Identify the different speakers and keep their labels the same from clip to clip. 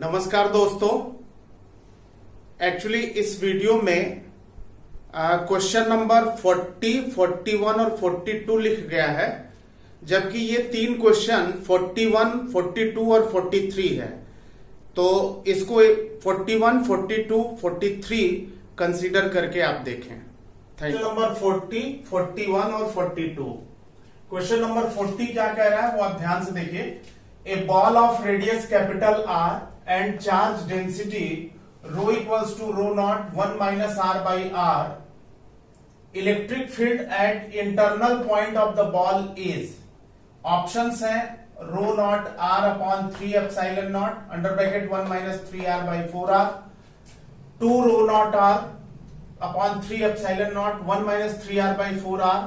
Speaker 1: नमस्कार दोस्तों। एक्चुअली इस वीडियो में क्वेश्चन नंबर 40, 41 और 42 लिख गया है, जबकि ये तीन क्वेश्चन 41, 42 और 43 है। तो इसको 41, 42, 43 कंसीडर करके आप देखें। Thank you. नंबर 40, 41 और 42। क्वेश्चन नंबर 40 क्या कह रहा है वो आप ध्यान से देखिए। A ball of radius capital R and charge density rho equals to rho naught 1 minus r by r. Electric field at internal point of the ball is, options हैं rho naught r upon 3 epsilon naught under bracket 1 minus 3r by 4r, 2 rho naught r upon 3 epsilon naught 1 minus 3r by 4r,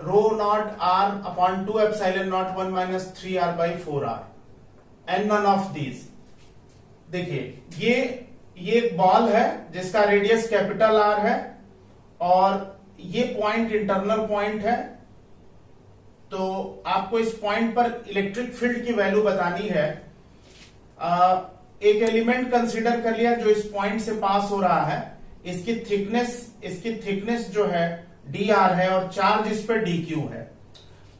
Speaker 1: rho naught r upon 2 epsilon naught 1 minus 3r by 4r, and none of these. देखिए ये एक ball है जिसका radius capital are है और ये point internal point है। तो आपको इस पॉइंट पर इलेक्ट्रिक फील्ड की वैल्यू बतानी है। एक एलिमेंट कंसीडर कर लिया जो इस पॉइंट से पास हो रहा है। इसकी थिकनेस जो है डी आर है और चार्ज इस पर डी क्यू है।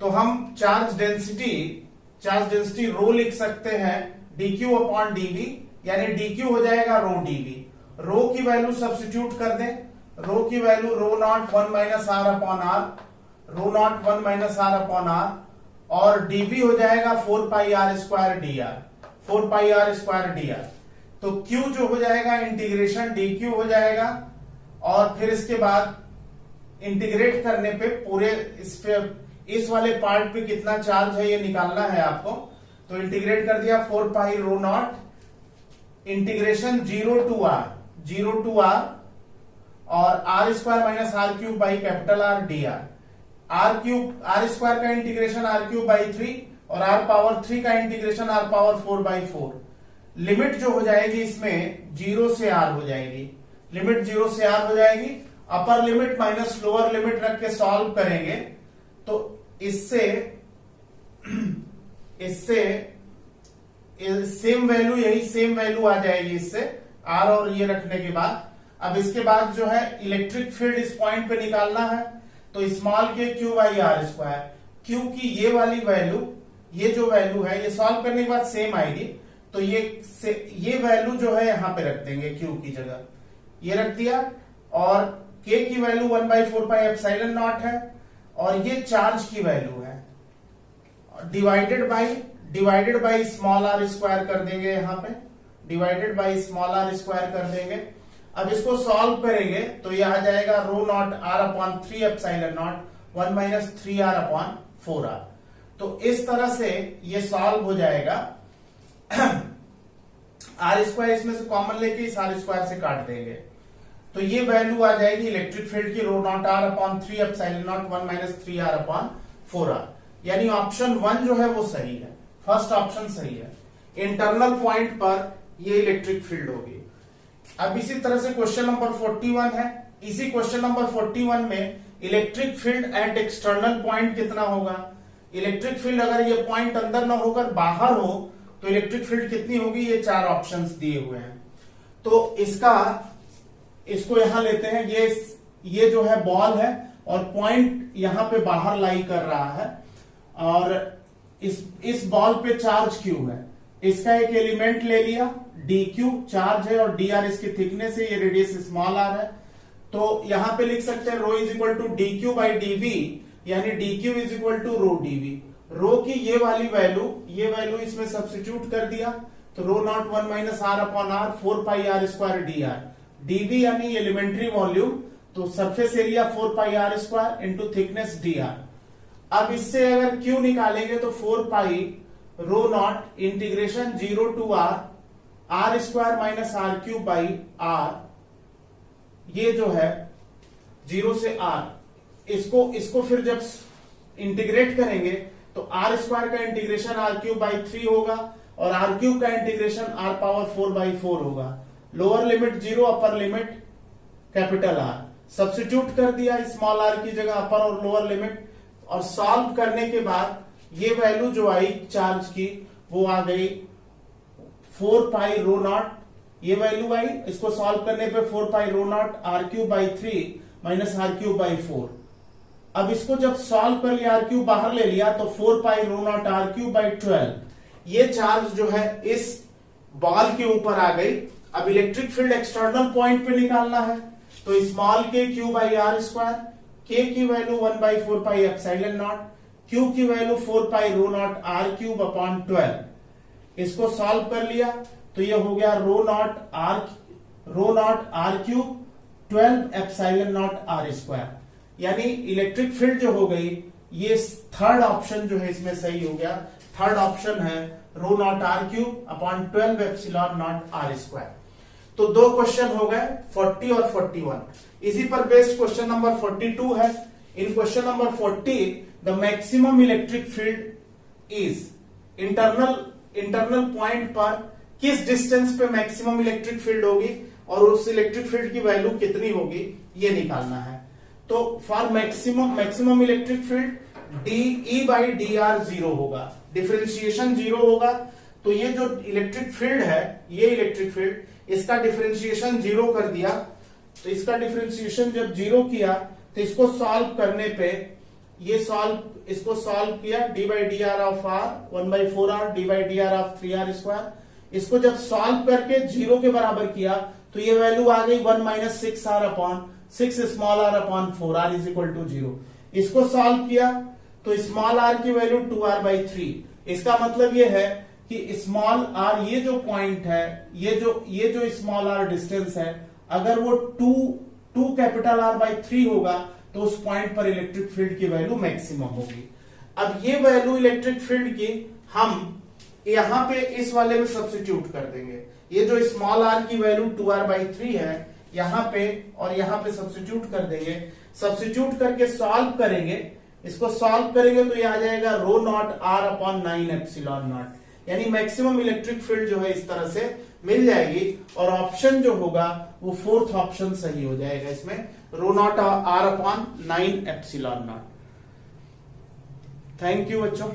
Speaker 1: तो हम चार्ज डेंसिटी रो लिख सकते हैं डी क्यू अपॉन डीवी, यानी dq हो जाएगा रो dv। रो की वैल्यू सब्स्टिट्यूट कर दें। रो की value rho naught 1 minus R upon R, rho naught 1 minus R upon R, और dv हो जाएगा 4 pi R square D R, 4 pi R square D R. तो q जो हो जाएगा इंटीग्रेशन dq हो जाएगा, और फिर इसके बाद इंटीग्रेट करने पे पूरे इस वाले पार्ट पे कितना चार्ज है ये निकालना है आपको। तो इंटीग्रेट कर दिया 4 pi rho naught integration 0 to r और r square minus are cube by capital r d r. R square का इंटीग्रेशन आर क्यूब बाई 3 और आर पावर 3 का integration r power 4 by 4। Limit जो हो जाएगी इसमें 0 से आर हो जाएगी, लिमिट 0 से आर हो जाएगी। Upper limit minus lower limit रख के सॉल्व करेंगे तो इससे सेम वैल्यू, यही सेम वैल्यू आ जाएगी इससे आर और ये रखने के बाद। अब इसके बाद जो है इलेक्ट्रिक फील्ड इस पॉइंट पे निकालना है। तो small k q by r square, q की ये वाली वैल्यू, ये जो वैल्यू है ये सॉल्व करने के बाद सेम आएगी। तो ये वैल्यू जो है यहां पे रख देंगे, क्यू की जगह ये रख दिया, और के की value 1 by 4 pi epsilon naught है, और ये चार्ज की वैल्यू है, divided by small R square कर देंगे यहाँ पे, divided by small R square कर देंगे। अब इसको सॉल्व करेंगे तो ये आ जाएगा rho naught are upon 3 epsilon naught 1 minus 3 R upon 4 R. तो इस तरह से ये सॉल्व हो जाएगा। आर स्क्वायर इसमें से कॉमन लेके इस आर स्क्वायर से काट देंगे तो ये वैल्यू आ जाएगी इलेक्ट्रिक फील्ड की rho naught are upon 3 epsilon naught 1 minus 3 R upon 4 R. यानी ऑप्शन 1 जो है वो सही है, फर्स्ट ऑप्शन सही है। इंटरनल पॉइंट पर ये इलेक्ट्रिक फील्ड होगी। अब इसी तरह से क्वेश्चन नंबर 41 है। इसी क्वेश्चन नंबर 41 में electric field at external point कितना होगा। इलेक्ट्रिक फील्ड अगर ये पॉइंट अंदर ना होकर बाहर हो तो इलेक्ट्रिक फील्ड कितनी होगी, ये 4 ऑप्शंस दिए हुए हैं। तो इसको यहां लेते हैं। ये जो है बॉल है और पॉइंट यहां पे बाहर लाई कर रहा है, और इस बॉल पे चार्ज क्यू है। इसका एक एलिमेंट ले लिया, डी क्यू चार्ज है और डी आर इसकी थिकनेस है, ये रेडियस स्मॉल आर है। तो यहां पे लिख सकते हैं rho is equal to D Q by DV, यानी D Q is equal to rho DV. Rho की ये वाली वैल्यू इसमें सब्स्टिट्यूट कर दिया तो rho naught 1 minus R upon R 4 pi R square D R. DV यानी एलिमेंट्री वॉल्यूम, तो surface area 4 pi R square into thickness D R. अब इससे अगर Q निकालेंगे तो 4 pi rho naught integration 0 to R square minus are cube by R, ये जो है 0 से आर। इसको फिर जब इंटीग्रेट करेंगे तो आर स्क्वायर का इंटीग्रेशन आर क्यूब बाई 3 होगा और आर क्यूब का इंटीग्रेशन आर पावर 4 बाई 4 होगा। Lower limit 0, upper limit capital R. Substitute कर दिया स्मॉल आर की जगह अपर और लोअर लिमिट, और सॉल्व करने के बाद ये वैल्यू जो आई चार्ज की वो आ गई 4 पाई रो नॉट, ये वैल्यू आई, इसको सॉल्व करने पे 4 pi rho naught are cube by 3 minus are cube by 4। अब इसको जब सॉल्व कर लिया, आर क्यूब बाहर ले लिया, तो 4 pi rho naught are cube by 12, ये चार्ज जो है इस बॉल के ऊपर आ गई। अब इलेक्ट्रिक फील्ड एक्सटर्नल पॉइंट पे निकालना है, तो small k q by r square, k की value 1 by 4 pi epsilon naught, q की value 4 pi rho naught are cube upon 12। इसको सॉल्व कर लिया तो ये हो गया rho naught are cube 12 epsilon naught r square. यानी इलेक्ट्रिक फील्ड जो हो गई, ये थर्ड ऑप्शन जो है इसमें सही हो गया। थर्ड ऑप्शन है rho naught are cube upon 12 epsilon naught r square. तो दो क्वेश्चन हो गए 40 और 41। इसी पर बेस्ड क्वेश्चन नंबर 42 है। In question number 40 the maximum electric field is, internal point पर किस डिस्टेंस पे मैक्सिमम इलेक्ट्रिक फील्ड होगी और उस इलेक्ट्रिक फील्ड की वैल्यू कितनी होगी, ये निकालना है। तो for maximum electric field D E by D R 0 होगा, डिफरेंशिएशन 0 होगा। तो ये जो इलेक्ट्रिक फील्ड है, ये इलेक्ट्रिक फील्ड, इसका डिफरेंशिएशन 0 कर दिया। तो इसका डिफरेंशिएशन जब 0 किया तो इसको सॉल्व करने पे इसको सॉल्व किया, D by D R of R 1 by 4 R, D by D R of 3 R square. इसको जब सॉल्व करके 0 के बराबर किया तो ये वैल्यू आ गई 1 minus 6 R upon 6 small R upon 4 R is equal to 0। इसको सॉल्व किया तो स्मॉल आर की वैल्यू 2 आर बाई 3। इसका मतलब ये है कि स्मॉल आर, ये जो पॉइंट है, ये जो स्मॉल आर डिस्टेंस है, अगर वो 2 कैपिटल आर बाई 3 होगा तो उस पॉइंट पर इलेक्ट्रिक फील्ड की वैल्यू मैक्सिमम होगी। अब ये वैल्यू इलेक्ट्रिक फील्ड की हम यहां पे इस वाले में सब्स्टिट्यूट कर देंगे। ये जो स्मॉल आर की वैल्यू 2 आर बाई 3 है, यहां पे और यहां पे सब्स्टिट्यूट कर देंगे। सब्स्टिट्यूट करके सॉल्व करेंगे, इसको सॉल्व करेंगे तो ये आ जाएगा rho naught are upon 9 epsilon naught. यानी मैक्सिमम इलेक्ट्रिक फील्ड जो है इस तरह से मिल जाएगी और ऑप्शन जो होगा वो फोर्थ ऑप्शन सही हो जाएगा इसमें, rho naught are upon 9 epsilon naught. Thank you बच्चों।